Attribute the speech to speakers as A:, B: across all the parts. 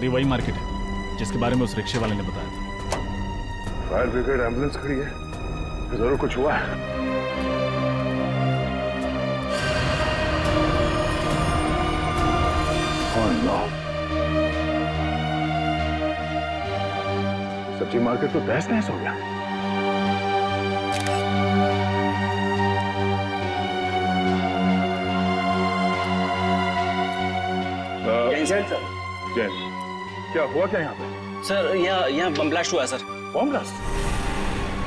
A: Sir ये वही market है जिसके बारे में उस रिक्शे वाले ने बताया था।
B: फायर ब्रिगेड एम्बुलेंस खड़ी है, जरूर कुछ हुआ है। सब्जी मार्केट तो तहस नहस हो गया।
C: सर
B: जैन, क्या हुआ क्या यहाँ पे?
C: सर यहाँ बम ब्लास्ट हुआ है सर।
B: Bomb blast?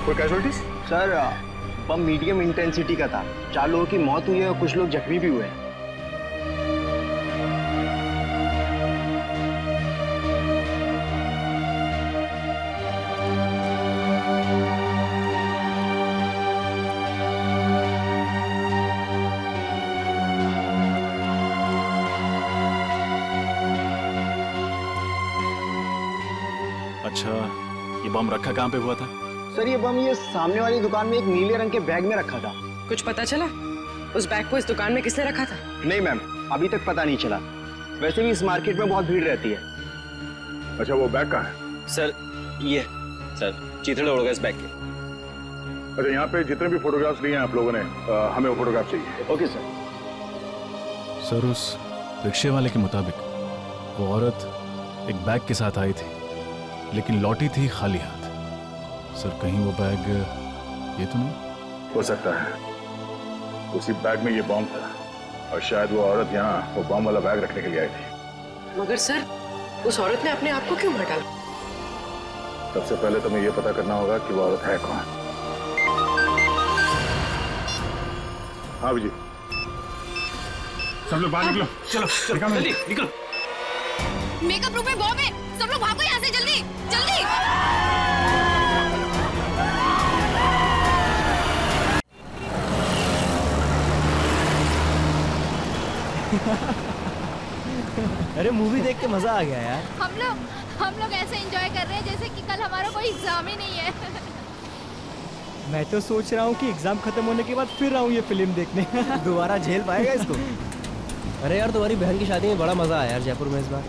B: कोई कैजुअलिटीज?
D: सर बम मीडियम इंटेंसिटी का था। 4 लोगों की मौत हुई है और कुछ लोग जख्मी भी हुए हैं।
A: अच्छा, ये बम रखा कहाँ पे हुआ था?
D: सर ये बम ये सामने वाली दुकान में एक नीले रंग के बैग में रखा था।
E: कुछ पता चला उस बैग को इस दुकान में किसने रखा था?
D: नहीं मैम, अभी तक पता नहीं चला। वैसे भी इस मार्केट में बहुत भीड़ रहती है।
B: अच्छा, वो बैग कहाँ है?
C: सर ये सर चीथड़े उड़ गए इस बैग के।
B: अच्छा, यहाँ पे जितने भी फोटोग्राफ्स लिए हैं आप लोगों ने, हमें वो फोटोग्राफ चाहिए।
D: Okay sir.
A: सर उस रिक्शे वाले के मुताबिक वो औरत एक बैग के साथ आई थी लेकिन लौटी थी खाली हाथ। सर कहीं वो बैग ये तो नहीं?
B: हो सकता है उसी बैग में ये बम था और शायद वो औरत यहाँ वो बम वाला बैग रखने के लिए आई थी।
E: मगर सर उस औरत ने अपने आप को क्यों मार डाला?
B: सबसे पहले तुम्हें ये पता करना होगा कि वो औरत है कौन। हाँ विजय, सब लोग बाहर निकलो। चलो जल्दी
C: निकलो।
F: मेकअप रूम में बॉम्ब है, सब लोग भागो यहाँ से, जल्दी जल्दी।
G: अरे मूवी देख के मजा आ गया यार।
F: हम लोग ऐसे एंजॉय कर रहे हैं जैसे कि कल हमारा कोई एग्जाम ही नहीं है।
G: मैं तो सोच रहा हूँ कि एग्जाम खत्म होने के बाद फिर आऊँ ये फिल्म देखने। दोबारा झेल पाएगा इसको? अरे यार तुम्हारी बहन की शादी में बड़ा मजा आया यार जयपुर में इस बार।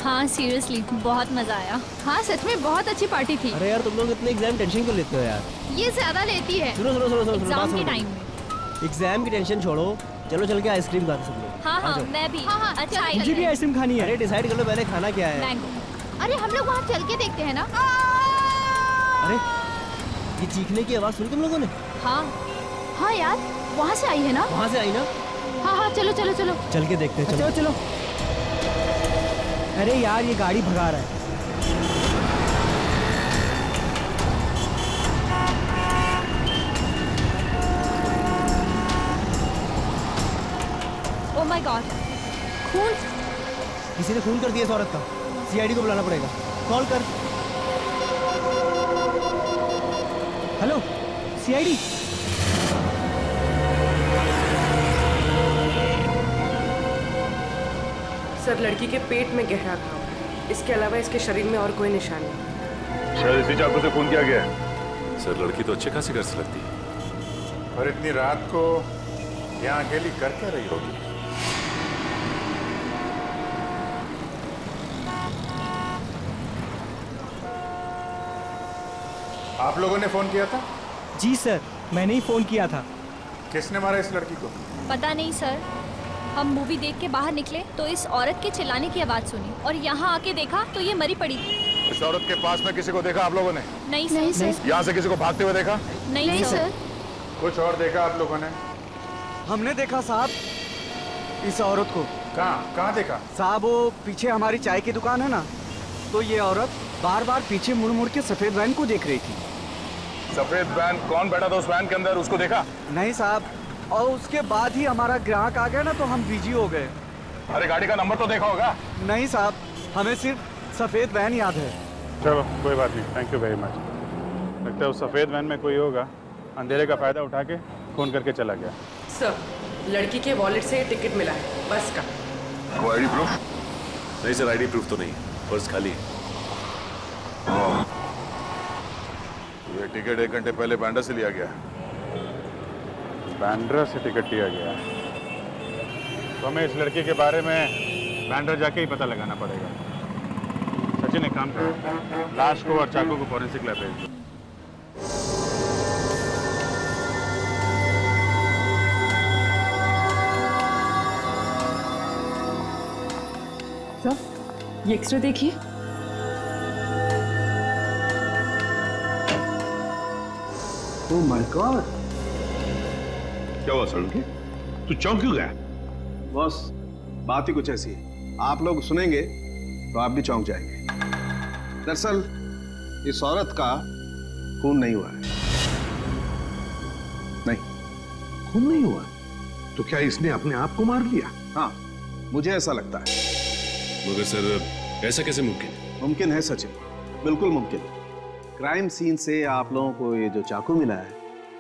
F: हाँ सीरियसली बहुत मजा आया। हाँ सच में बहुत अच्छी पार्टी थी।
G: अरे यार तुम लोग इतने एग्जाम टेंशन क्यों लेते हो यार?
F: ये ज्यादा लेती है
G: सुनो सुनो सुनो सुनो
F: एग्जाम के टाइम में।
G: एग्जाम की टेंशन छोड़ो, चलो चल के आइसक्रीम खाते सब लोग।
F: हाँ मैं भी। हाँ अच्छा
G: मुझे भी आइसक्रीम खानी है। अरे डिसाइड कर लो पहले खाना क्या है।
F: मैंगो। अरे हम लोग वहाँ चल के देखते हैं ना।
G: अरे ये चीखने की आवाज सुनी तुम लोगों ने?
F: हाँ यार वहाँ से आई है ना।
G: वहाँ से आई ना?
F: हाँ चलो चलो चलो
G: चल के देखते हैं। चलो चलो। अरे यार ये गाड़ी भगा रहा है।
F: ओह माय गॉड, खून।
G: किसी ने खून कर दिया इस औरत का। सीआईडी को बुलाना पड़ेगा। कॉल कर। Hello CID.
E: सर लड़की के पेट में गहरा घाव है, इसके अलावा इसके शरीर में और कोई निशान नहीं।
B: शायद इसी चाकू से खून किया गया है।
H: सर लड़की तो अच्छे खासी घर से लगती है।
I: और इतनी रात को यहाँ अकेली कर क्या रही होगी? आप लोगों ने फोन किया था?
G: जी सर मैंने ही फोन किया था।
I: किसने मारा इस लड़की को?
F: पता नहीं सर, हम मूवी देख के बाहर निकले तो इस औरत के चिल्लाने की आवाज सुनी और यहाँ आके देखा तो ये मरी पड़ी थी।
B: इस औरत के पास में किसी को देखा आप लोगों ने?
F: नहीं सर।
B: यहाँ से किसी को भागते हुए देखा?
F: नहीं सर।
I: कुछ और देखा आप लोगों ने?
D: हमने देखा साहब इस औरत को।
I: कहाँ देखा?
D: साहब वो पीछे हमारी चाय की दुकान है ना, तो ये औरत बार बार पीछे मुड़ मुड़ के सफेद वैन को देख रही थी।
B: सफेद वैन? कौन बैठा था उस वैन के अंदर, उसको देखा?
D: नहीं साहब, और उसके बाद ही हमारा ग्राहक आ गया ना तो हम बिजी हो गए।
B: अरे गाड़ी का नंबर तो देखा होगा?
D: नहीं साहब, हमें सिर्फ सफेद वैन याद है।
I: चलो कोई बात नहीं, थैंक यू वेरी मच। लगता है उस सफेद वैन में कोई होगा, अंधेरे का फायदा उठा के फोन करके चला गया।
E: सर लड़की के वॉलेट से टिकट मिला है बस का।
B: वो आईडी प्रूफ?
H: नहीं सर आईडी प्रूफ तो नहीं, पर्स खाली है।
B: ये टिकट 1 घंटे पहले बैंड्रा से लिया गया।
I: बैंड्रा से टिकट लिया गया? तो हमें इस लड़के के बारे में बैंड्रा जाके ही पता लगाना पड़ेगा। सचिन एक काम करो, लाश को और चाकू को फॉरेंसिक लैब भेज दो।
E: सर ये एक्सरे देखिए।
J: ओह माय गॉड, क्या हुआ सड़के? तू चौंक क्यों गया?
D: बॉस बात ही कुछ ऐसी है, आप लोग सुनेंगे तो आप भी चौंक जाएंगे। दरअसल इस औरत का खून नहीं हुआ है। नहीं,
J: खून नहीं हुआ? तो क्या इसने अपने आप को मार लिया?
D: हाँ मुझे ऐसा लगता है।
H: मगर सर ऐसा कैसे मुमकिन है?
D: मुमकिन है सचिन, बिल्कुल मुमकिन। क्राइम सीन से आप लोगों को ये जो चाकू मिला है,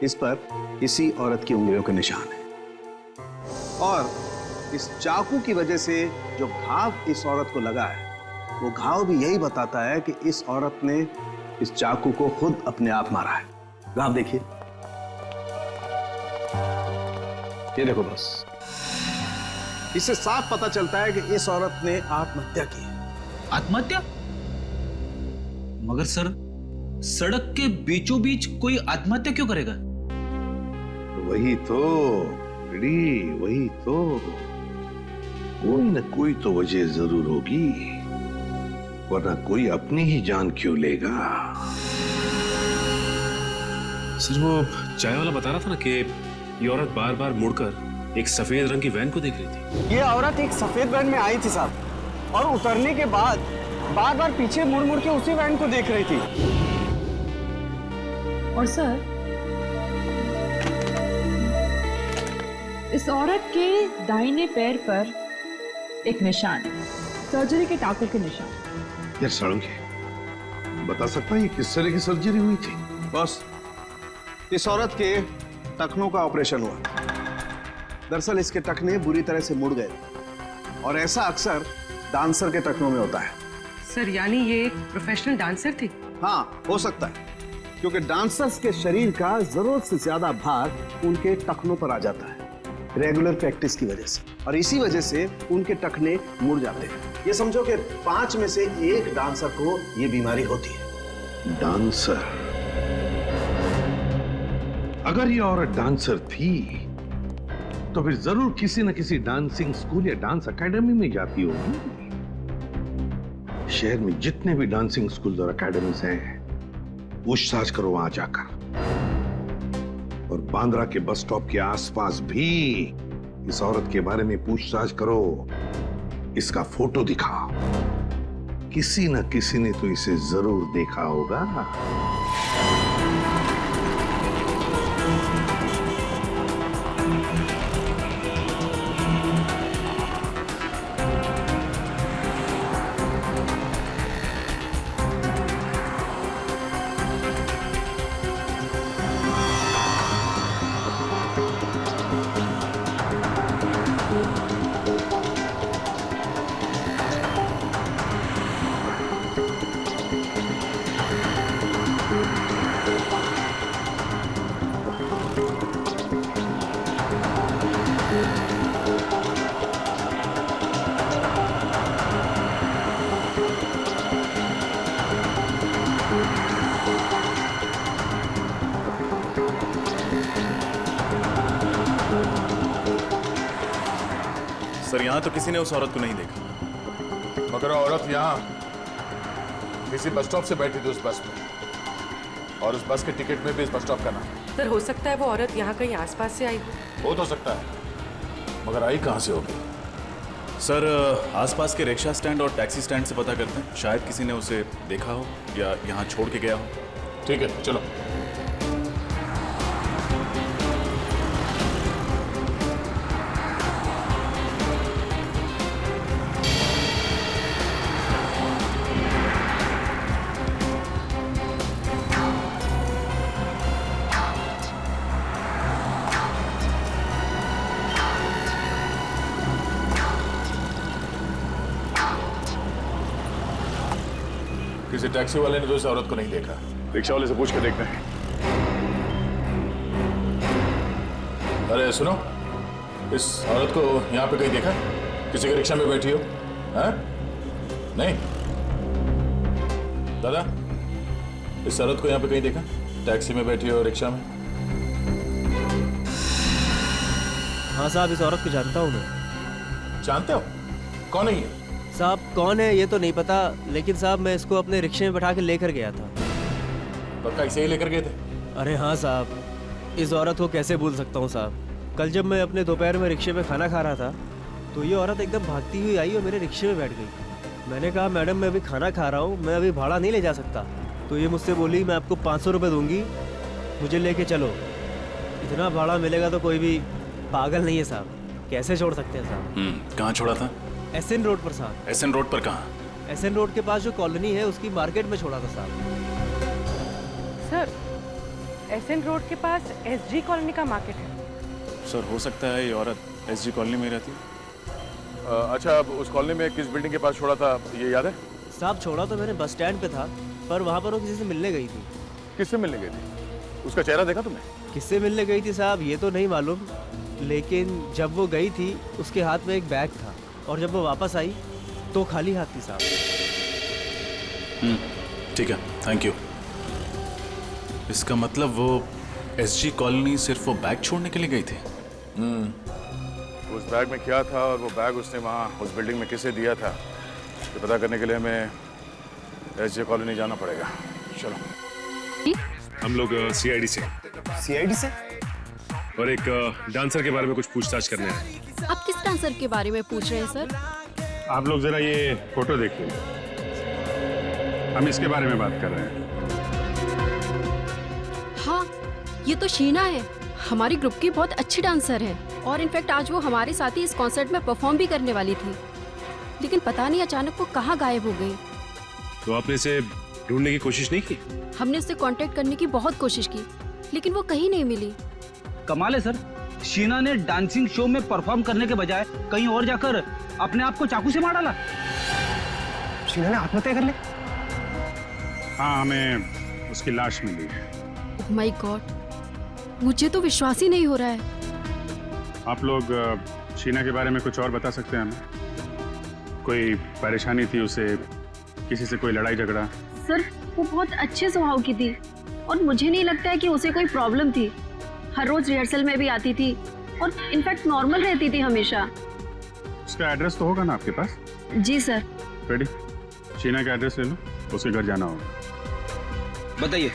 D: इस पर इसी औरत की उंगलियों के निशान है, और इस चाकू की वजह से जो घाव इस औरत को लगा है, वो घाव भी यही बताता है कि इस औरत ने इस चाकू को खुद अपने आप मारा है। घाव देखिए, ये देखो बस, इससे साफ पता चलता है कि इस औरत ने आत्महत्या की है।
K: आत्महत्या? मगर सर सड़क के बीचों बीच कोई आत्महत्या क्यों करेगा?
J: वही तो रेडी, वही तो, कोई न कोई तो वजह जरूर होगी, वरना कोई अपनी ही जान क्यों लेगा?
H: सर वो चाय वाला बता रहा था ना कि ये औरत बार बार मुड़कर एक सफेद रंग की वैन को देख रही थी।
D: ये औरत एक सफेद वैन में आई थी साहब, और उतरने के बाद बार बार पीछे मुड़ मुड़ के उसी वैन को देख रही थी।
E: और सर इस औरत के दाहिने पैर पर एक निशान है, सर्जरी के टांकों के निशान।
J: यार सड़के, बता सकता है ये किस तरह की सर्जरी हुई थी?
D: बॉस इस औरत के टखनों का ऑपरेशन हुआ। दरअसल इसके टखने बुरी तरह से मुड़ गए, और ऐसा अक्सर डांसर के टखनों में होता है।
E: सर यानी ये एक प्रोफेशनल डांसर थी?
D: हाँ हो सकता है, क्योंकि डांसर्स के शरीर का जरूरत से ज्यादा भाग उनके टखनों पर आ जाता है रेगुलर प्रैक्टिस की वजह से, और इसी वजह से उनके टखने मुड़ जाते हैं। ये समझो कि 5 में से 1 डांसर को ये बीमारी होती है।
J: डांसर? अगर ये औरत डांसर थी तो फिर जरूर किसी न किसी डांसिंग स्कूल या डांस एकेडमी में जाती होगी। शहर में जितने भी डांसिंग स्कूल और एकेडमीज हैं, पूछताछ करो वहां जाकर, और बांद्रा के बस स्टॉप के आसपास भी इस औरत के बारे में पूछताछ करो, इसका फोटो दिखाओ। किसी न किसी ने तो इसे जरूर देखा होगा।
A: सर यहाँ तो किसी ने उस औरत को नहीं देखा।
B: मगर औरत यहाँ किसी बस स्टॉप से बैठी थी उस बस में, और उस बस के टिकट में भी इस बस स्टॉप का नाम।
E: सर हो सकता है वो औरत यहाँ कहीं आसपास से आई
B: हो तो सकता है, मगर आई कहाँ से होगी?
A: सर आसपास के रिक्शा स्टैंड और टैक्सी स्टैंड से पता करते हैं, शायद किसी ने उसे देखा हो या यहाँ छोड़ के गया हो।
B: ठीक है चलो। किसी टैक्सी वाले ने तो इस औरत को नहीं देखा।
I: रिक्शा वाले से पूछ के देखते हैं।
B: अरे सुनो, इस औरत को यहाँ पे कहीं देखा? किसी के रिक्शा में बैठी हो? हाँ? नहीं? दादा, इस औरत को यहाँ पे कहीं देखा? टैक्सी में बैठी हो, रिक्शा में?
G: हाँ साहब, इस औरत को जानता हूँ मैं।
B: जानते हो? कौन है ये?
G: साहब कौन है ये तो नहीं पता, लेकिन साहब मैं इसको अपने रिक्शे में बैठा के लेकर गया था।
B: पक्का इसे ही लेकर गए थे?
G: अरे हाँ साहब, इस औरत को कैसे भूल सकता हूँ साहब। कल जब मैं अपने दोपहर में रिक्शे में खाना खा रहा था तो ये औरत एकदम भागती हुई आई और मेरे रिक्शे में बैठ गई। मैंने कहा मैडम मैं अभी खाना खा रहा हूँ, मैं अभी भाड़ा नहीं ले जा सकता। तो ये मुझसे बोली मैं आपको 500 रुपये दूंगी, मुझे लेके चलो। इतना भाड़ा मिलेगा तो कोई भी पागल नहीं है साहब, कैसे छोड़ सकते हैं साहब।
A: कहाँ छोड़ा था?
G: एसएन रोड पर साहब।
A: एसएन रोड पर कहाँ?
G: एसएन रोड के पास जो कॉलोनी है उसकी मार्केट में छोड़ा था साहब।
E: सर, एसएन रोड के पास एसजी कॉलोनी का मार्केट है।
A: सर हो सकता है ये औरत एसजी कॉलोनी में रहती।
B: अच्छा, अब उस कॉलोनी में किस बिल्डिंग के पास छोड़ा था, ये याद है?
G: साहब छोड़ा तो मैंने बस स्टैंड पे था, पर वहाँ पर वो किसी से मिलने गई थी।
B: किससे मिलने गई थी? उसका चेहरा देखा तुमने?
G: किससे मिलने गई थी साहब ये तो नहीं मालूम, लेकिन जब वो गई थी उसके हाथ में एक बैग था और जब वो वापस आई तो खाली हाथ थी साहब।
A: ठीक है, थैंक यू। इसका मतलब वो एसजी कॉलोनी सिर्फ वो बैग छोड़ने के लिए गई थी।
B: उस बैग में क्या था और वो बैग उसने वहाँ उस बिल्डिंग में किसे दिया था, ये पता करने के लिए हमें एसजे कॉलोनी जाना पड़ेगा। चलो।
H: हम लोग सीआईडी से।
L: सीआईडी से?
H: और एक डांसर के बारे में कुछ पूछताछ करने आए।
F: आप किस डांसर के बारे में पूछ रहे हैं सर?
I: आप लोग जरा ये फोटो देखिए, हम इसके बारे में बात कर रहे हैं।
F: हाँ, ये तो शीना है, हमारी ग्रुप की बहुत अच्छी डांसर है और इनफैक्ट आज वो हमारे साथ ही इस कॉन्सर्ट में परफॉर्म भी करने वाली थी, लेकिन पता नहीं अचानक वो कहाँ गायब हो गई।
H: तो आपने इसे ढूंढने की कोशिश नहीं की?
F: हमने उससे कांटेक्ट करने की बहुत कोशिश की, लेकिन वो कहीं नहीं मिली।
L: कमाल है सर, शीना ने डांसिंग शो में परफॉर्म करने के बजाय कहीं और जाकर अपने आप को चाकू से मार डाला। शीना ने आत्महत्या कर ली?
I: हाँ, हमें उसकी लाश मिली है।
F: ओह माय गॉड, मुझे तो विश्वास ही नहीं हो रहा है।
I: आप लोग शीना के बारे में कुछ और बता सकते हैं हमें? कोई परेशानी थी उसे, किसी से कोई लड़ाई झगड़ा?
M: सर, वो बहुत अच्छे स्वभाव की थी और मुझे नहीं लगता है कि उसे कोई प्रॉब्लम थी। हर रोज रिहर्सल में भी आती थी और इनफैक्ट नॉर्मल रहती थी हमेशा।
I: उसका एड्रेस तो होगा ना आपके पास?
M: जी सर।
I: रेडी, शीना का एड्रेस ले लो, उसके घर जाना होगा।
L: बताइए।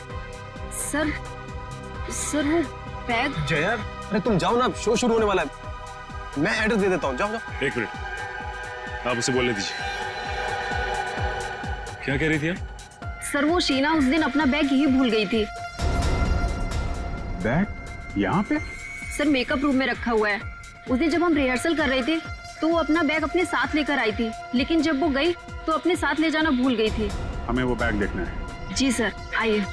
M: सर वो बैग।
L: जया, अरे तुम जाओ ना, शो शुरू होने वाला है, मैं एड्रेस दे देता हूँ, जाओ जाओ।
H: एक मिनट, आप उसे बोलने दीजिए। क्या कह रही थी आप?
M: सर, वो शीना उस दिन अपना बैग यही भूल गई थी।
I: बैग यहाँ पे?
M: सर, मेकअप रूम में रखा हुआ है। उस दिन जब हम रिहर्सल कर रहे थे तो वो अपना बैग अपने साथ लेकर आई थी, लेकिन जब वो गई तो अपने साथ ले जाना भूल गई थी।
I: हमें वो बैग देखना है।
M: जी सर, आइए।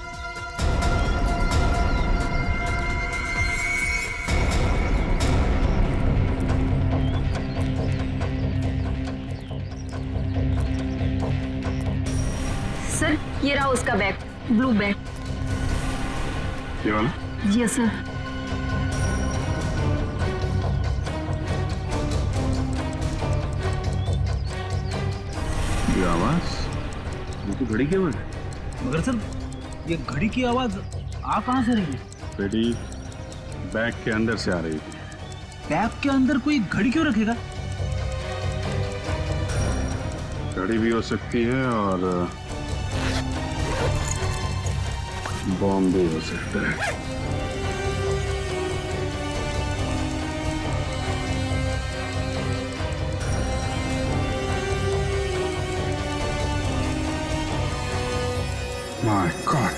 M: सर, ये रहा उसका बैग, ब्लू बैग।
I: ये वाला?
M: जी सर।
I: ये आवाज, ये तो घड़ी की आवाज है।
L: मगर सर, ये घड़ी की आवाज आ कहाँ से रही है?
I: बेटी, बैग के अंदर से आ रही थी।
L: बैग के अंदर कोई घड़ी क्यों रखेगा?
I: घड़ी भी हो सकती है और बॉम्ब भी हो सकता है। My God.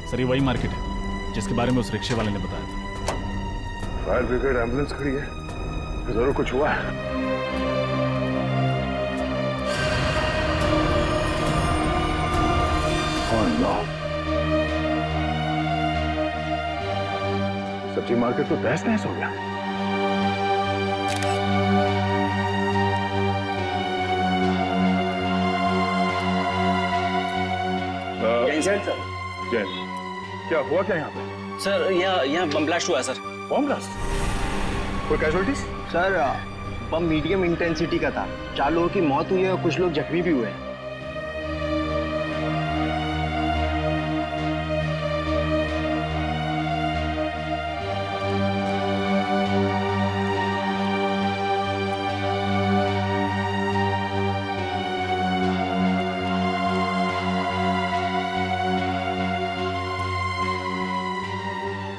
A: सर, ये वही मार्केट है जिसके बारे में उस रिक्शे वाले ने बताया था।
B: फायर ब्रिगेड एम्बुलेंस खड़ी है, जरूर कुछ हुआ है। सब्जी मार्केट तो तहस नहस हो गया। जैन, क्या हुआ क्या यहाँ पे?
C: सर यहाँ बम ब्लास्ट हुआ सर।
B: Bomb blast? कोई कैजुअलिटीज?
L: सर बम मीडियम इंटेंसिटी का था। 4 लोगों की मौत हुई है और कुछ लोग जख्मी भी हुए हैं।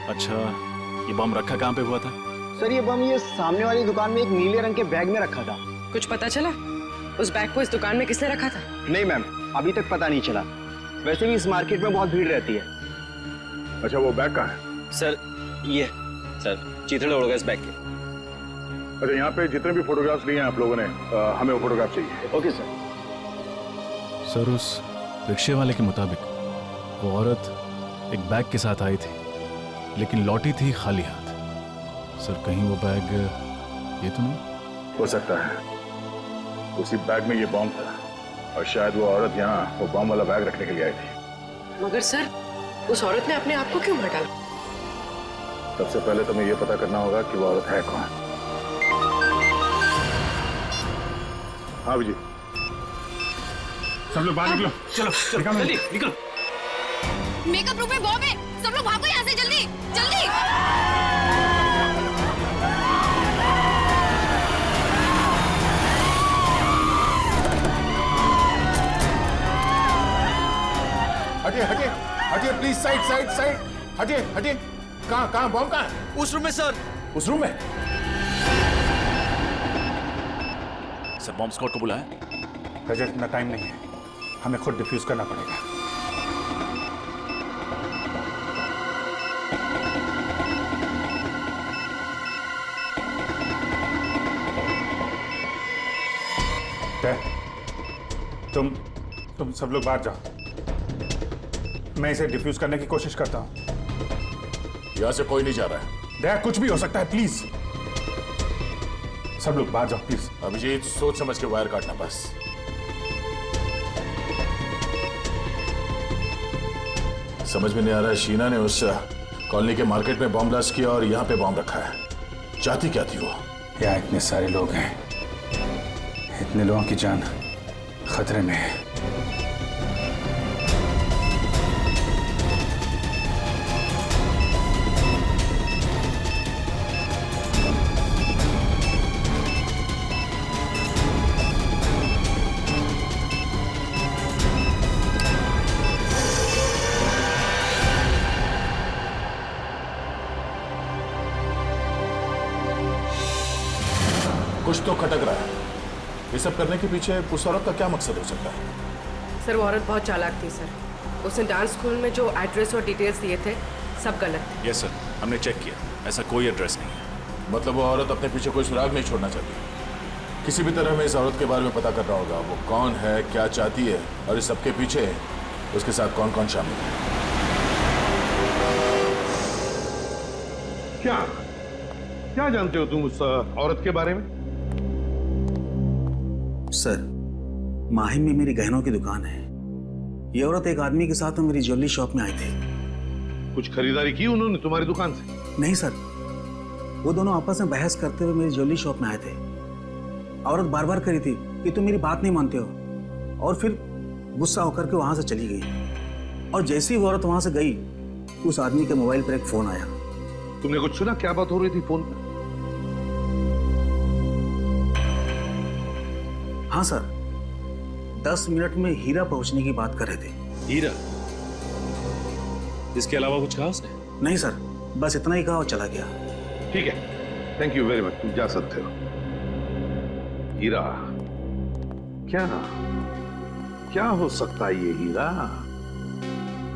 A: अच्छा, ये बम रखा कहाँ पे हुआ था?
L: सर ये बम ये सामने वाली दुकान में एक नीले रंग के बैग में रखा था।
N: कुछ पता चला उस बैग को इस दुकान में किसने रखा था?
L: नहीं मैम, अभी तक पता नहीं चला। वैसे भी इस मार्केट में बहुत भीड़ रहती है।
B: अच्छा, वो बैग कहाँ है?
C: सर ये सर चीथड़े उड़ गए इस बैग के।
B: अच्छा, यहाँ पे जितने भी फोटोग्राफ्स लिए हैं आप लोगों ने, हमें वो फोटोग्राफ चाहिए।
L: Okay sir.
A: सर, उस रिक्शे वाले के मुताबिक वो औरत एक बैग के साथ आई थी, लेकिन लौटी थी खाली हाथ। सर, कहीं वो बैग ये तो नहीं?
B: हो सकता है उसी बैग में ये बॉम्ब था, और शायद वो औरत यहाँ वो बॉम्ब वाला बैग रखने के लिए आई थी।
N: मगर सर, उस औरत ने अपने आप को क्यों मार डाला?
B: सबसे पहले तुम्हें ये पता करना होगा कि वो औरत है कौन। हाँ विजय,
I: सब लोग बाहर निकलो। चलो
K: जल्दी निकलो।
F: मेकअप रूम में बॉम्ब है, सब लोग भागो यहाँ से जल्दी जल्दी।
B: हटिए हटिए हटिए प्लीज, साइड साइड साइड, हटिए हटिए। कहाँ बॉम्ब कहाँ है?
G: उस रूम में सर।
B: उस रूम में?
A: सर, बॉम्ब स्क्वाड को बुलाया?
B: रजत, इतना टाइम नहीं है, हमें खुद डिफ्यूज करना पड़ेगा। तुम सब लोग बाहर जाओ, मैं इसे डिफ्यूज करने की कोशिश करता हूं।
O: यहां से कोई नहीं जा रहा है।
B: दया, कुछ भी हो सकता है, प्लीज सब लोग बाहर जाओ प्लीज।
O: अभिजीत, सोच समझ के वायर काटना बस। समझ में नहीं आ रहा है, शीना ने उस कॉलोनी के मार्केट में बॉम्ब ब्लास्ट किया और यहाँ पे बॉम्ब रखा है। चाहती क्या थी वो?
B: यहाँ इतने सारे लोग हैं, इतने लोगों की जान खतरे में है।
O: कुछ तो खटक रहा है। ये सब करने के पीछे उस औरत का क्या मकसद हो सकता है?
N: सर वो औरत बहुत चालाक थी सर। उसने डांस स्कूल में जो एड्रेस और डिटेल्स दिए थे सब गलत थे।
A: यस सर, हमने चेक किया, ऐसा कोई एड्रेस नहीं है।
O: मतलब वो औरत अपने पीछे कोई सुराग नहीं छोड़ना चाहती। किसी भी तरह हमें इस औरत के बारे में पता करना होगा। वो कौन है, क्या चाहती है, और इस सबके पीछे उसके साथ कौन कौन शामिल है।
J: क्या जानते हो तुम उस औरत के बारे में?
P: सर, माहिम में मेरी गहनों की दुकान है। ये औरत एक आदमी के साथ मेरी ज्वेलरी शॉप में आई थी।
J: कुछ खरीदारी की उन्होंने तुम्हारी दुकान से?
P: नहीं सर, वो दोनों आपस में बहस करते हुए मेरी ज्वेलरी शॉप में आए थे। औरत बार बार करी थी कि तुम मेरी बात नहीं मानते हो, और फिर गुस्सा होकर के वहां से चली गई। और जैसे ही वो औरत वहां से गई, उस आदमी के मोबाइल पर एक फोन आया।
J: तुमने कुछ सुना? क्या बात हो रही थी फोन पर?
P: हाँ सर, 10 मिनट में हीरा पहुंचने की बात कर रहे थे।
H: हीरा? इसके अलावा कुछ कहा उसने?
P: नहीं सर, बस इतना ही कहा और चला गया।
J: ठीक है, थैंक यू वेरी मच, तुम जा सकते हो। हीरा? क्या हो सकता है ये हीरा?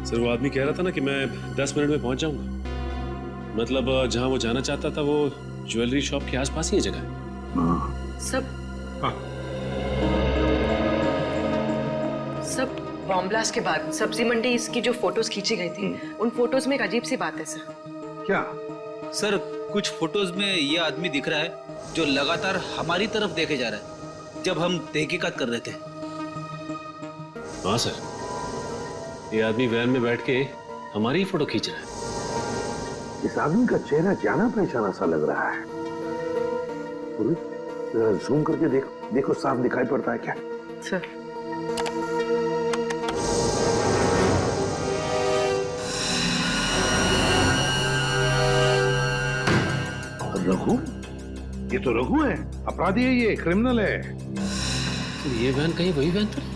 H: सर, वो आदमी कह रहा था ना कि मैं 10 मिनट में पहुंच जाऊंगा। मतलब जहां वो जाना चाहता था वो ज्वेलरी शॉप के आसपास ही जगह है।
N: सब बॉम्ब ब्लास्ट के बाद सब्जी मंडी इसकी जो फोटोज खींची गई थी, उन फोटोज में एक अजीब सी बात है सर।
J: क्या?
K: सर, कुछ फोटोज में ये आदमी दिख रहा है जो लगातार हमारी तरफ देखे जा रहा है जब हम तहकीकात कर रहे थे।
H: हाँ सर, ये आदमी वैन में बैठ के हमारी ही फोटो खींच रहा है।
J: इस आदमी का चेहरा जाना पहचाना सा लग रहा है। जरा जूम करके देखो, देखो साफ दिखाई पड़ता है क्या?
N: सर
J: रघु, ये तो रघु है, अपराधी है, ये क्रिमिनल है।
H: तो ये वैन कहीं वही वैन तो नहीं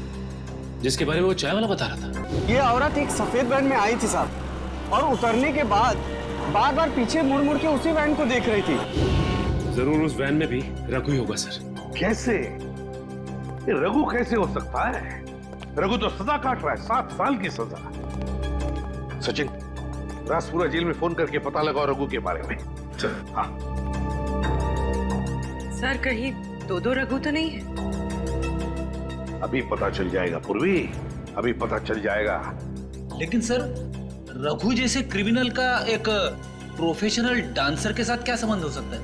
H: जिसके बारे में वो चाय वाला बता रहा था?
L: ये औरत एक सफेद वैन में आई थी साहब, और उतरने के बाद बार बार पीछे मुड़ मुड़ के उसी वैन को देख रही थी।
H: जरूर उस वैन में भी रघु ही होगा सर।
J: कैसे? ये रघु कैसे हो सकता है? रघु तो सजा काट रहा है, 7 साल की सजा। सचिन, राजपुरा जेल में फोन करके पता लगाओ रघु के बारे में। हाँ।
N: सर कहीं दो रघु तो नहीं है?
J: अभी पता चल जाएगा पूर्वी, अभी पता चल जाएगा।
K: लेकिन सर, रघु जैसे क्रिमिनल का एक प्रोफेशनल डांसर के साथ क्या संबंध हो सकता है?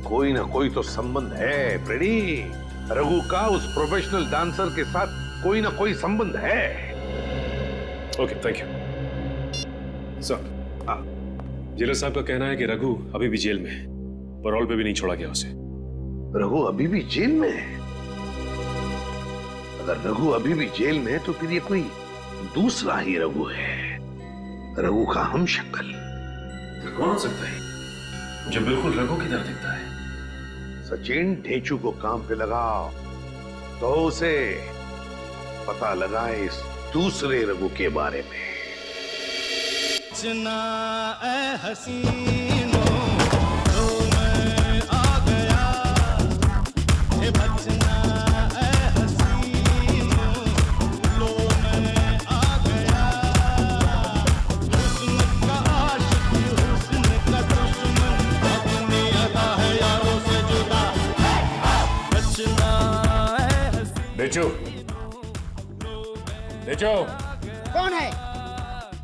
J: कोई ना कोई तो संबंध है फ्रेडी। रघु का उस प्रोफेशनल डांसर के साथ कोई ना कोई संबंध है।
H: Okay, thank you sir. Jailer साहब का कहना है कि रघु अभी भी जेल में है, पैरोल पे भी नहीं छोड़ा गया उसे।
J: रघु अभी भी जेल में है? अगर रघु अभी भी जेल में है तो फिर ये कोई दूसरा ही रघु है, रघु का हमशक्ल।
H: कौन हो सकता है जो बिल्कुल रघु की तरह दिखता है?
J: सचिन, ढेंचू को काम पे लगाओ तो उसे पता लगाए इस दूसरे रघु के बारे में।
Q: बचना ए हसीनों, तो मैं आ गया। ए बचना ए हसीनों, लो मैं आ गया। हुस्न का आशिक, हुस्न का दुश्मन, अपनी अदा है यारों से जुदा। बचना ए हसीनों।
B: ढेंचू, ढेंचू।
R: कौन है?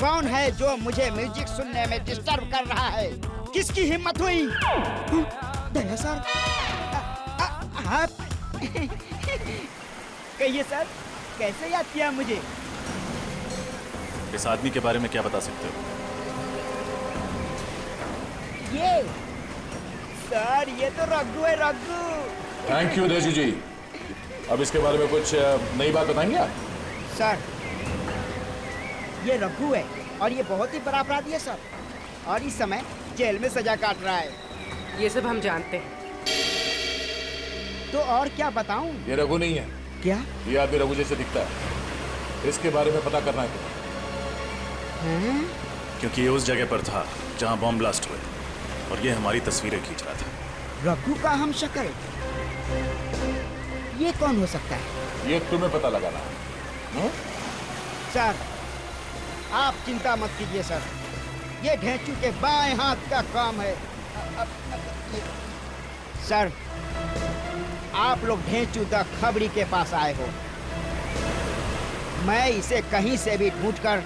R: कौन है जो मुझे म्यूजिक सुनने में डिस्टर्ब कर रहा है? किसकी हिम्मत हुई? दया सर, आप कहिए सर, कैसे याद किया मुझे?
A: इस आदमी के बारे में क्या बता सकते हो?
R: ये सर, ये तो रघु है, रघु।
O: थैंक यू ढेंचू जी। अब इसके बारे में कुछ नई बात बताएंगे आप?
R: सर, ये रघु है और ये बहुत ही बड़ा अपराधी है सर, और इस समय जेल में सजा काट रहा है।
N: ये सब हम जानते हैं।
R: तो और क्या बताऊं?
O: ये रघु नहीं है।
R: क्या?
O: ये आदमी रघु जैसे दिखता है, इसके बारे में पता करना है।
A: क्योंकि ये उस जगह पर था जहां बॉम्ब ब्लास्ट हुए और ये हमारी तस्वीरें खींच रहा था।
R: रघु का हम शक्ल, ये कौन हो सकता है?
O: ये तुम्हें पता लगाना है।
R: सर, आप चिंता मत कीजिए सर, ये ढेंचू के बाएं हाथ का काम है। सर, आप लोग ढेंचू द खबरी के पास आए हो। मैं इसे कहीं से भी ढूंढकर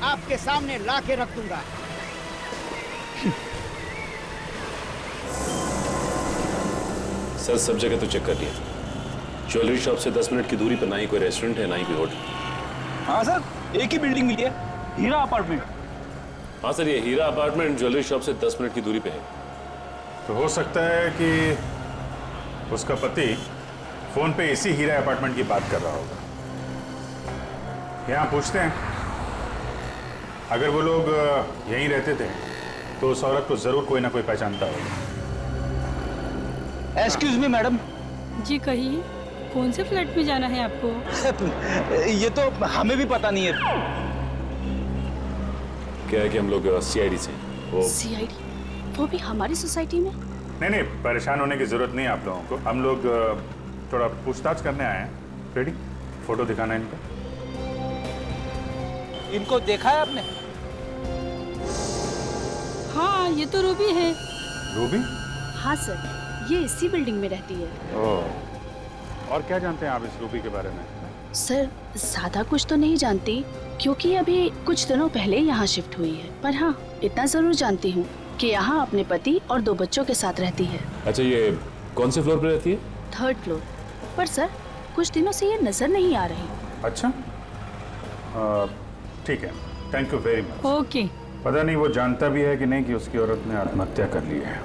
R: आपके सामने ला के रख दूंगा।
H: सर, सब जगह तो चेक कर लिया। ज्वेलरी शॉप से 10 मिनट की दूरी पर ना ही कोई रेस्टोरेंट है, ना ही कोई होटल।
L: हाँ सर, एक ही बिल्डिंग मिली है, हीरा अपार्टमेंट।
H: हाँ सर, ये हीरा अपार्टमेंट ज्वेलरी शॉप से 10 मिनट की दूरी पे है।
B: तो हो सकता है कि उसका पति फोन पे इसी हीरा अपार्टमेंट की बात कर रहा होगा। यहाँ पूछते हैं, अगर वो लोग यहीं रहते थे तो उस औरत को जरूर कोई ना कोई पहचानता होगा।
L: Excuse me madam.
S: जी कहिए, कौन से फ्लैट में जाना है आपको?
L: ये तो हमें भी पता नहीं है।
H: क्या है कि हम लोग सीआईडी से।
F: सीआईडी? वो भी हमारी सोसाइटी में?
B: नहीं, परेशान होने की जरूरत नहीं है आप लोगों को। हम लोग थोड़ा पूछताछ करने आए हैं। रेडी? फोटो दिखाना इनको।
L: इनको देखा है आपने?
S: हाँ, ये तो रूबी है।
B: रूबी?
F: हाँ सर, ये इसी बिल्डिंग में रहती है।
B: ओह, और क्या जानते हैं आप इस रूबी के बारे में?
F: सर, ज्यादा कुछ तो नहीं जानती, क्योंकि अभी कुछ दिनों पहले यहाँ शिफ्ट हुई है। पर हाँ, इतना जरूर जानती हूँ कि यहाँ अपने पति और 2 बच्चों के साथ रहती है।
H: अच्छा, ये कौन से फ्लोर पे रहती है?
F: 3rd floor. पर सर, कुछ दिनों से ये नजर नहीं आ रही।
B: अच्छा, ठीक है,
I: thank you very much.
S: Okay.
I: पता नहीं वो जानता भी है कि नहीं कि उसकी औरत ने आत्महत्या कर ली है।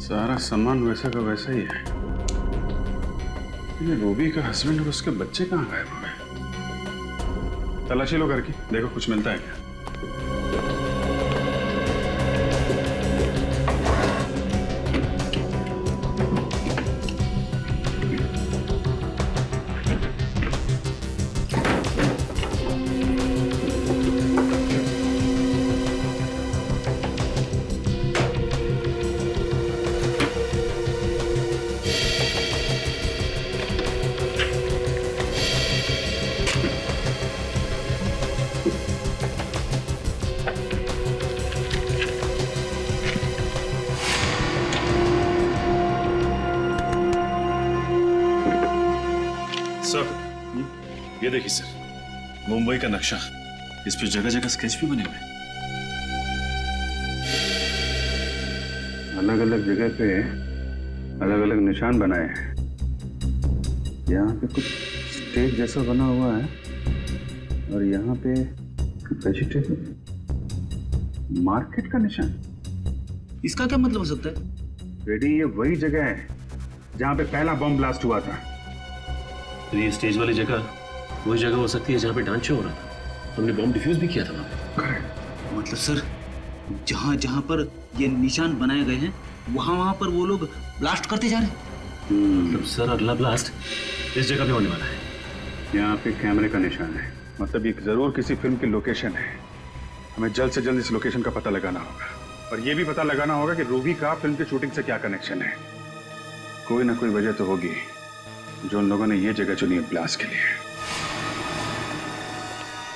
I: सारा सामान वैसा का वैसा ही है। ये रूबी का हस्बैंड और उसके बच्चे कहाँ गायब हो गए? तलाशी लो घर की, देखो कुछ मिलता है क्या।
H: ये देखिए सर, मुंबई का नक्शा। इस पे जगह जगह स्केच भी बने हुए।
I: अलग अलग जगह पे अलग अलग निशान बनाए हैं। यहाँ पे कुछ स्टेज जैसा बना हुआ है और यहाँ पे वेजिटेबल मार्केट का निशान।
K: इसका क्या मतलब हो सकता है?
I: रेडी, ये वही जगह है जहाँ पे पहला बम ब्लास्ट हुआ था।
H: तो ये स्टेज वाली जगह वही जगह हो सकती है जहाँ पे डांस शो हो रहा था। हमने बम डिफ्यूज भी किया था वहाँ पे।
K: मतलब सर, जहाँ जहाँ पर ये निशान बनाए गए हैं वहाँ पर वो लोग ब्लास्ट करते जा रहे हैं।
H: मतलब सर अगला ब्लास्ट इस जगह पे होने वाला है।
I: यहाँ पे कैमरे का निशान है, मतलब ये जरूर किसी फिल्म की लोकेशन है। हमें जल्द से जल्द इस लोकेशन का पता लगाना होगा और ये भी पता लगाना होगा कि रूबी का फिल्म की शूटिंग से क्या कनेक्शन है। कोई ना कोई वजह तो होगी जो उन लोगों ने ये जगह चुनी है ब्लास्ट के लिए।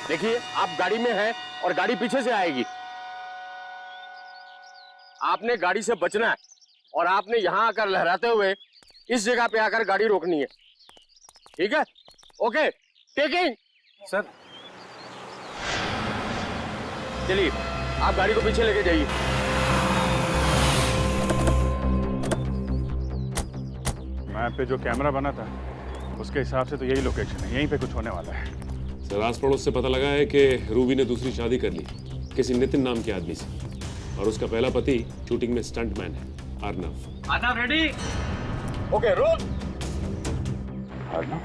T: देखिए, आप गाड़ी में हैं और गाड़ी पीछे से आएगी। आपने गाड़ी से बचना है और आपने यहां आकर लहराते हुए इस जगह पे आकर गाड़ी रोकनी है। ठीक है? Okay, taking.
L: सर
T: चलिए, आप गाड़ी को पीछे लेके जाइए।
I: मैप पे जो कैमरा बना था उसके हिसाब से तो यही लोकेशन है, यहीं पे कुछ होने वाला है।
H: सर आस पड़ोस से पता लगा है कि रूबी ने दूसरी शादी कर ली किसी नितिन नाम के आदमी से, और उसका पहला पति शूटिंग में स्टंटमैन है, Arnav.
T: Arnav ready? Okay, roll.
I: Arnav?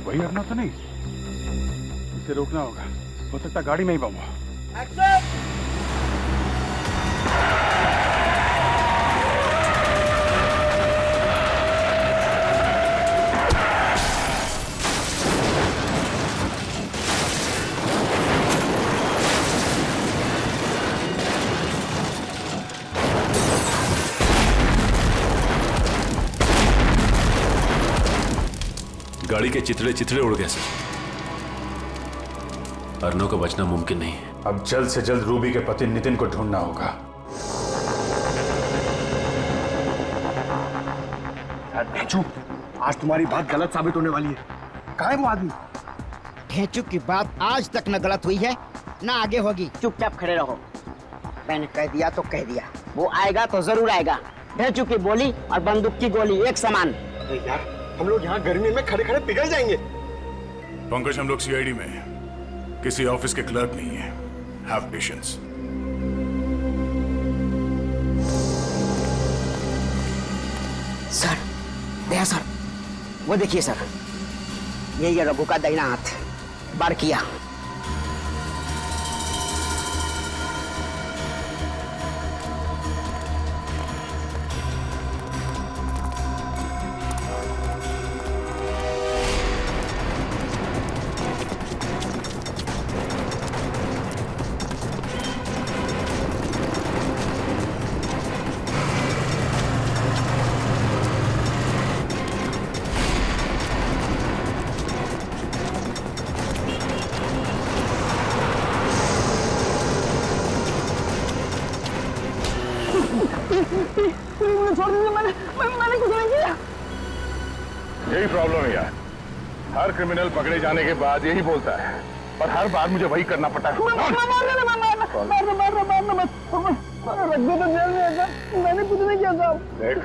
I: वही अर्नव तो नहीं? इसे रोकना होगा, हो सकता गाड़ी में ही बम हो।
H: गाड़ी के चिथड़े चिथड़े उड़ गए सर। अर्नव को बचना मुमकिन नहीं है।
I: अब जल्द से जल्द रूबी के पति नितिन को ढूंढना होगा।
R: ढेंचू, आज तुम्हारी बात गलत साबित होने वाली है। कहाँ है वो आदमी? ढेंचू की बात आज तक न गलत हुई है न आगे होगी। चुपचाप खड़े रहो। मैंने कह दिया तो कह दिया, वो आएगा तो जरूर आएगा। ढेंचू की बोली और बंदूक की गोली एक समान।
T: यार, हम लोग यहाँ गर्मी में खड़े खड़े पिघल जाएंगे।
O: पंकज, हम लोग सीआईडी में हैं, किसी ऑफिस के क्लर्क नहीं है। Have patience.
R: Sir, Daya sir, वो देखिए सर, यही है रघु का दाहिना हाथ। बार किया।
Q: मैंने कुछ नहीं किया।
B: यही प्रॉब्लम है यार, हर क्रिमिनल पकड़े जाने के बाद यही बोलता है, पर हर बार मुझे वही करना पड़ता है।
Q: मारना मत। रघु तो जेल में है सर, मैंने कुछ नहीं किया साहब।
O: देख,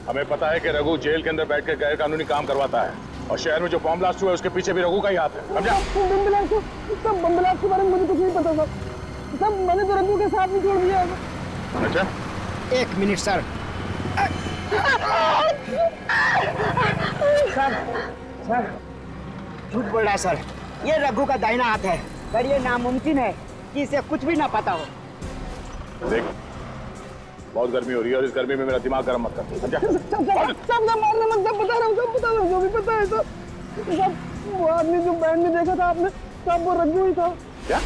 O: हमें पता है कि रघु जेल के अंदर बैठ के गैर कानूनी काम करवाता है और शहर में जो बम ब्लास्ट हुआ है उसके पीछे भी रघु का ही हाथ है, समझा?
Q: बम ब्लास्ट के बारे में मुझे कुछ नहीं पता सर, मैंने तो रघु के साथ भी छोड़ दिया है।
O: अच्छा,
R: 1 मिनट सर। सर झूठ बोल रहा है सर, ये रघु का दाहिना हाथ है, पर ये नामुमकिन है कि इसे कुछ भी ना पता हो।
O: देख, बहुत गर्मी हो रही है और इस गर्मी में मेरा दिमाग गर्म मत कर, समझा?
Q: सब मारने मत, सब बता रहा हूँ, जो भी पता है सब। वो आदमी जो बैंड में देखा था आपने, सब वो रघु ही था।
O: क्या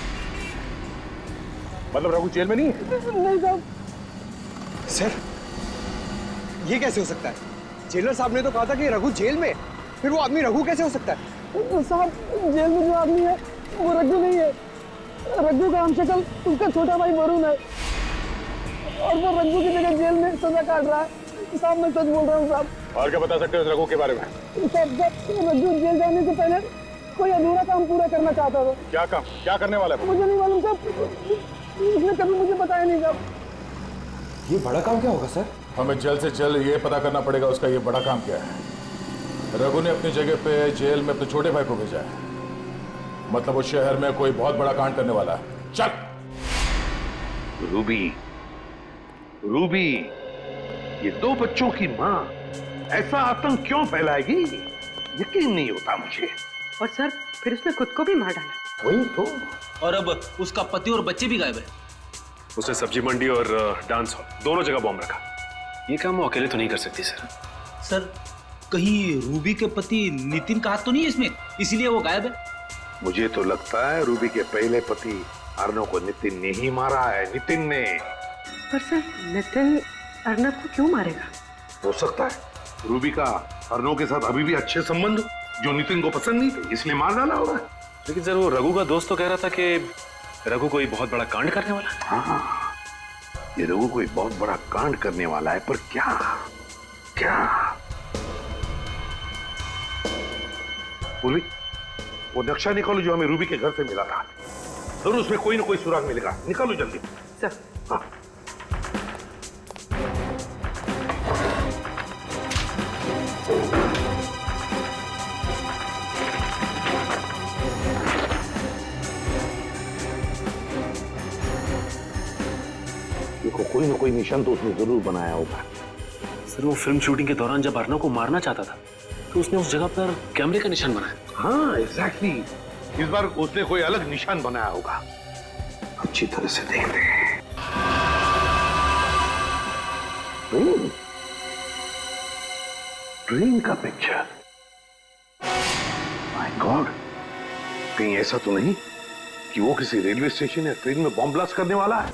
O: मतलब रघु जेल में नहीं है?
Q: नहीं साहब।
L: सर ये कैसे हो सकता है? जेलर साहब ने तो कहा था कि रघु जेल में, फिर वो आदमी रघु कैसे हो सकता है?
Q: साहब जेल में जो आदमी है वो रघु नहीं है, रघु का हमशक्ल उसका छोटा भाई वरुण है और वो रघु की जगह जेल में सजा काट रहा है। साहब मैं सच बोल रहा हूँ साहब।
O: और क्या बता सकते हो इस रघु के बारे में?
Q: साहब रघु जेल जाने से पहले कोई अधूरा काम पूरा करना चाहता था।
O: क्या काम, क्या करने वाला है?
Q: मुझे नहीं मालूम साहब, उसने कभी मुझे बताया नहीं साहब।
L: ये बड़ा काम क्या होगा सर?
O: हमें जल्द से जल्द ये पता करना पड़ेगा उसका ये बड़ा काम क्या है। रघु ने अपनी जगह पे जेल में अपने छोटे भाई को भेजा है, मतलब वो शहर में कोई बहुत बड़ा कांड करने वाला है। चल।
J: रूबी, रूबी, ये 2 बच्चों की माँ ऐसा आतंक क्यों फैलाएगी? यकीन नहीं होता मुझे।
N: और सर फिर उसने खुद को भी मार डाला।
J: वही तो।
K: और अब उसका पति और बच्चे भी गायब है।
H: उसने सब्जी मंडी और डांस हॉल दोनों जगह बॉम्ब रखा। ये काम वो अकेले तो नहीं कर सकती सर।
K: सर कहीं रूबी के पति नितिन का हाथ तो नहीं है इसमें, इसीलिए वो गायब है?
J: मुझे तो लगता है रूबी के पहले पति अर्नव को नितिन ने ही मारा है, नितिन ने।
N: पर सर नितिन अर्नव को क्यों मारेगा?
J: हो सकता है रूबी का अर्नव के साथ अभी भी अच्छे संबंध हो, जो नितिन को पसंद नहीं थे, इसलिए मार डाला होगा।
H: लेकिन सर वो रघु का दोस्त तो कह रहा था कि रघु कोई बहुत बड़ा कांड करने वाला है।
J: हाँ, ये रघु कोई बहुत बड़ा कांड करने वाला है, पर क्या? क्या? पूर्वी, वो नक्शा निकालो जो हमें रूबी के घर से मिला था। जरूर उसमें कोई ना कोई सुराग मिलेगा, निकालो जल्दी।
N: सर।
J: हाँ। देखो, कोई ना कोई निशान तो उसने जरूर बनाया होगा।
H: सर वो फिल्म शूटिंग के दौरान जब अर्नव को मारना चाहता था तो उसने उस जगह पर कैमरे का निशान बनाया।
J: हाँ एग्जैक्टली, इस बार उसने कोई अलग निशान बनाया होगा। अच्छी तरह से देखते हैं। ट्रेन का पिक्चर। माय गॉड, कहीं ऐसा तो नहीं कि वो किसी रेलवे स्टेशन या ट्रेन में बॉम्ब ब्लास्ट करने वाला है?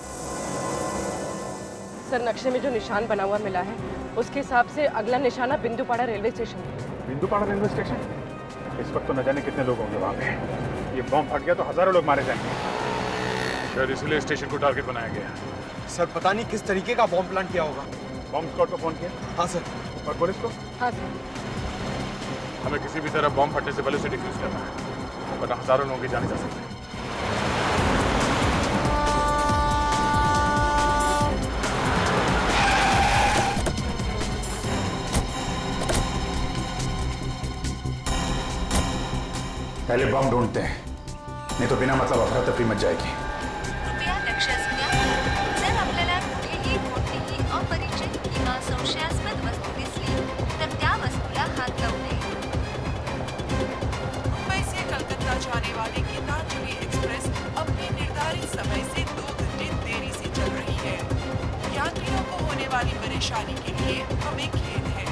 N: सर नक्शे में जो निशान बना हुआ मिला है उसके हिसाब से अगला निशाना बिंदुपाड़ा रेलवे स्टेशन है।
B: बिंदुपाड़ा रेलवे स्टेशन? इस वक्त तो न जाने कितने लोग होंगे वहां पे। ये बॉम्ब फट गया तो हजारों लोग मारे जाएंगे। शायद इसलिए स्टेशन को टारगेट बनाया गया।
L: सर पता नहीं किस तरीके का बॉम्ब प्लान किया होगा।
B: बॉम्ब स्क्वाड को फोन किया?
L: हाँ सर।
B: और पुलिस को?
N: हाँ सर।
B: हमें किसी भी तरह बॉम्ब फटने से पहले उसे डिफ्यूज करना है, वरना हजारों लोगों की जाने जा सकते हैं।
O: पहले बम ढूंढते हैं, नहीं तो बिना मतलब अफरा तफरी मच जाएगी।
U: कृपया लक्षात घ्या, जर आपल्याला कुठेही कोणतीही अपरिचित किंवा संशयास्पद वस्तू दिसली तर त्या वस्तूला हात लावू नये।
V: मुंबई से कलकत्ता जाने वाली गीतांजलि एक्सप्रेस अपने निर्धारित समय से 2 घंटे देरी से चल रही है। यात्रियों को होने वाली परेशानी के लिए हमें खेद है।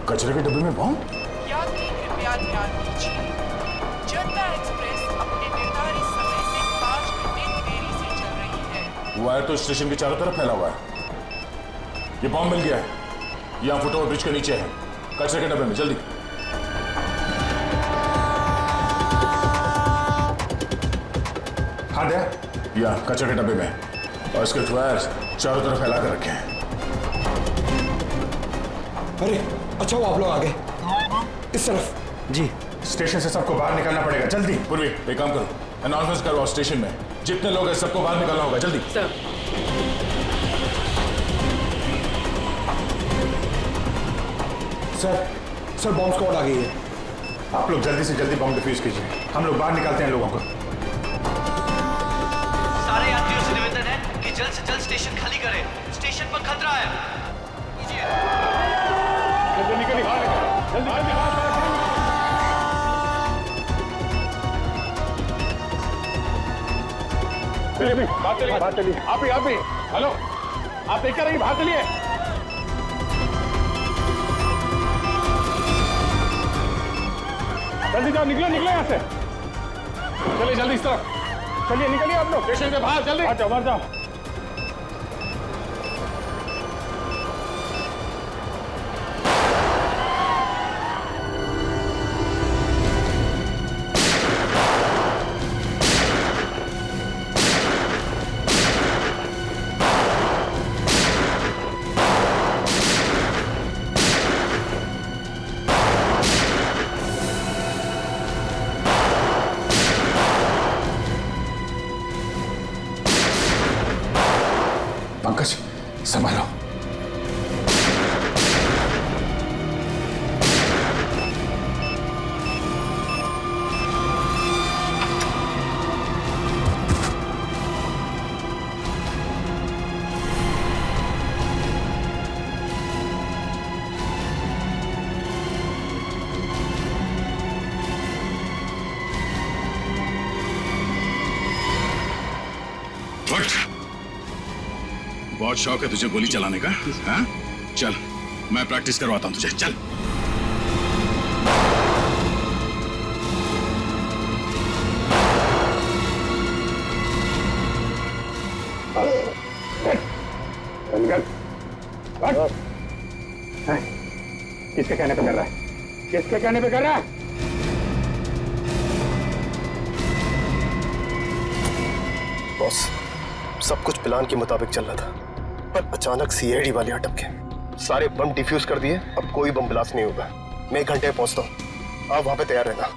O: कचरे के डब्बे में बॉम्ब?
V: यात्री कृपया ध्यान दीजिए, जनता एक्सप्रेस अपने निर्धारित समय से 5 घंटे देरी से चल रही है।
O: वायर तो स्टेशन के चारों तरफ फैला हुआ है। ये बॉम्ब मिल गया है, यहाँ फुटओवर ब्रिज के नीचे है, कचरे के डब्बे में। जल्दी। हाँ दे, या कचरे के डब्बे में, और इसके टायर्स चारों तरफ फैला कर रखे हैं।
D: अरे अच्छा वो आप लोग आ गए, इस तरफ।
O: जी। स्टेशन से सबको बाहर निकलना पड़ेगा, जल्दी। पूर्वी एक काम करो, अनाउंसमेंट करो स्टेशन में, जितने लोग हैं सबको बाहर निकलना होगा, जल्दी।
N: सर
D: सर बॉम्ब स्क्वाड आ गई है।
O: आप लोग जल्दी से जल्दी बम डिफ्यूज कीजिए, हम लोग बाहर निकालते हैं लोगों को।
E: सारे यात्रियों से निवेदन है कि जल्द से जल्द स्टेशन खाली करें, स्टेशन पर खतरा है।
O: जल्दी निकलिए, बाहर निकलिए, जल्दी बाहर निकलिए। बात चलिए, आप ही, हेलो, आप देख कर रहिए, बाहर चलिए। जल्दी जाओ, निकलो यहाँ से, चलिए जल्दी इस तरफ, चलिए निकलिए आप लोग स्टेशन के बाहर, जल्दी बाहर जाओ। पंकज संभालो। बहुत शौक है तुझे गोली चलाने का, हाँ? चल मैं प्रैक्टिस करवाता हूँ तुझे, चल। किसके कहने पे कर रहा है? किसके कहने पे कर रहा है?
W: बॉस, सब कुछ प्लान के मुताबिक चल रहा था, पर अचानक सीआईडी वाले अटक गए। सारे बम डिफ्यूज कर दिए, अब कोई बम ब्लास्ट नहीं होगा। मैं 1 घंटे में पहुंचता हूँ, आप वहां पे तैयार रहना।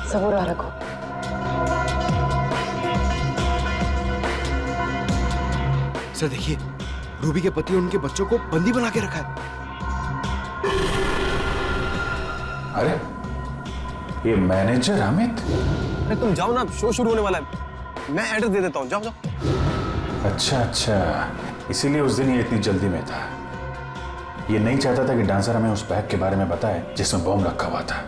N: सबूर रखो।
D: सर देखिए, रूबी के पति और उनके बच्चों को बंदी बना के रखा है।
O: अरे ये मैनेजर अमित?
D: अरे तुम जाओ ना, शो शुरू होने वाला है, मैं एड्रेस दे देता हूँ, जाओ जाओ।
O: अच्छा, इसीलिए उस दिन ये इतनी जल्दी में था। ये नहीं चाहता था कि डांसर हमें उस बैग के बारे में बताए जिसमें बॉम्ब रखा हुआ था।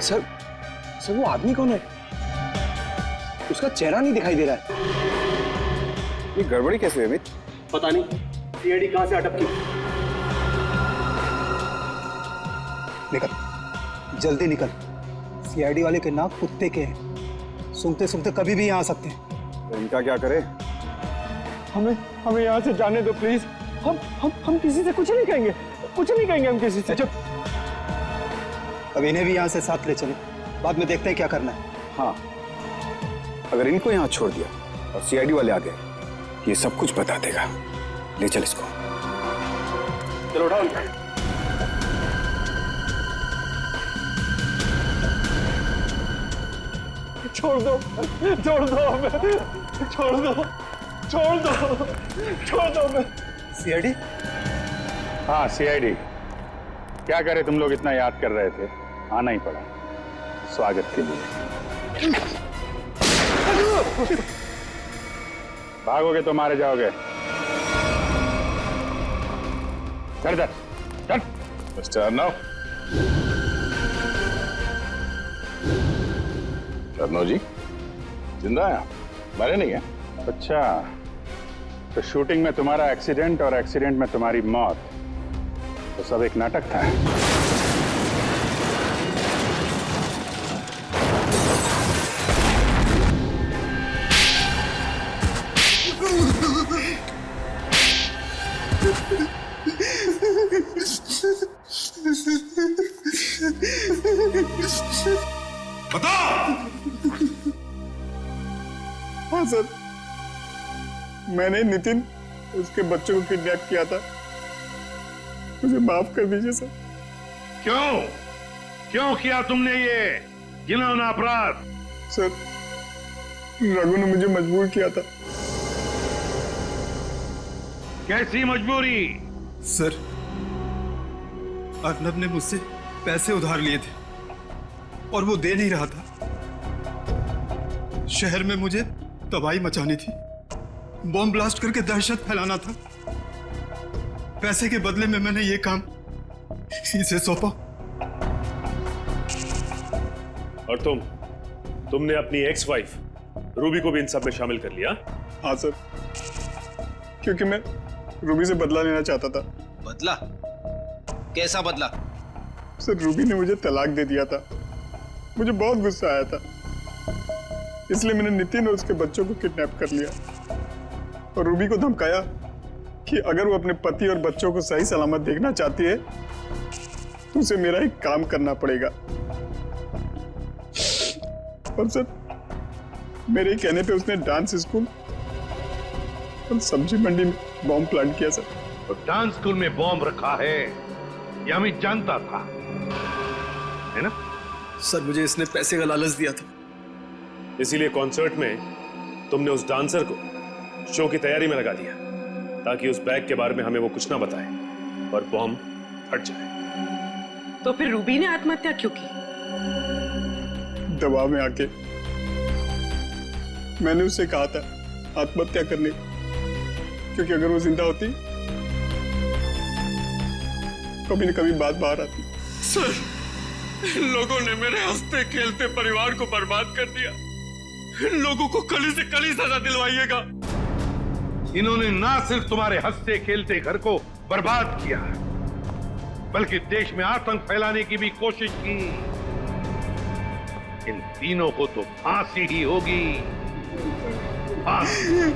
D: सर वो आदमी कौन है? उसका चेहरा नहीं दिखाई दे रहा है। ये गड़बड़ी कैसे हुई अमित?
T: पता नहीं, सीआईडी कहां से अटक की।
P: निकल, जल्दी निकल। सीआईडी वाले के नाक कुत्ते के हैं, सूंघते सूंघते कभी भी यहाँ आ सकते हैं।
D: तो इनका क्या करे?
Q: हमें यहाँ से जाने दो प्लीज। हम किसी से कुछ नहीं कहेंगे हम किसी से।
D: चुप। अब इन्हें भी यहाँ से साथ ले चले, बाद में देखते हैं क्या करना है। हाँ, अगर इनको यहाँ छोड़ दिया और सीआईडी वाले आ गए, ये सब कुछ बता देगा। ले चल इसको। चलो उठाओ।
Q: छोड़ दो, छोड़ दो हमें, छोड़ दो, छोड़ दो, छोड़ दो हमें।
D: सीआईडी?
I: हाँ, सीआईडी। क्या करे, तुम लोग इतना याद कर रहे थे, आना ही पड़ा स्वागत के लिए। भागोगे तो मारे जाओगे। चल चल चल।
B: मिस्टर अर्नव। अर्नव जी जिंदा है आप? मरे नहीं है?
I: अच्छा, तो शूटिंग में तुम्हारा एक्सीडेंट और एक्सीडेंट में तुम्हारी मौत, तो सब एक नाटक था।
B: बताओ।
I: हाँ सर, मैंने नितिन उसके बच्चों को किडनैप किया था। मुझे माफ कर दीजिए सर।
J: क्यों क्यों किया तुमने ये घिनौना अपराध?
I: सर, रघु ने मुझे मजबूर किया था।
J: कैसी मजबूरी?
D: सर, अर्नब ने मुझसे पैसे उधार लिए थे और वो दे नहीं रहा था। शहर में मुझे तबाही मचानी थी, बॉम्ब ब्लास्ट करके दहशत फैलाना था। पैसे के बदले में मैंने ये काम इसे सौंपा।
H: और तुमने अपनी एक्स वाइफ रूबी को भी इन सब में शामिल कर लिया?
I: हाँ सर, क्योंकि मैं रूबी से बदला लेना चाहता था।
K: बदला? कैसा बदला?
I: सर, रूबी ने मुझे तलाक दे दिया था। मुझे बहुत गुस्सा आया था, इसलिए मैंने नितिन और उसके बच्चों को किडनैप कर लिया और रूबी को धमकाया कि अगर वो अपने पति और बच्चों को सही सलामत देखना चाहती है तो उसे मेरा एक काम करना पड़ेगा। और सर, मेरे कहने पे उसने डांस स्कूल और सब्जी मंडी में बॉम्ब प्लांट किया सर।
J: तो डांस स्कूल में बॉम्ब रखा है ये अमित जानता था, है ना?
D: सर, मुझे इसने पैसे का लालच दिया था।
H: इसीलिए कॉन्सर्ट में तुमने उस डांसर को शो की तैयारी में लगा दिया ताकि उस बैग के बारे में हमें वो कुछ ना बताए और बॉम्ब फट जाए।
N: तो फिर रूबी ने आत्महत्या क्यों की?
I: दबाव में आके मैंने उससे कहा था आत्महत्या करने, क्योंकि अगर वो जिंदा होती कभी न कभी बात बाहर आती।
Q: सर, इन लोगों ने मेरे हंसते खेलते परिवार को बर्बाद कर दिया। इन लोगों को कली से कली सजा दिलवाइएगा।
J: इन्होंने ना सिर्फ तुम्हारे हंसते खेलते घर को बर्बाद किया, बल्कि देश में आतंक फैलाने की भी कोशिश की। इन तीनों को तो फांसी ही होगी। फांसी।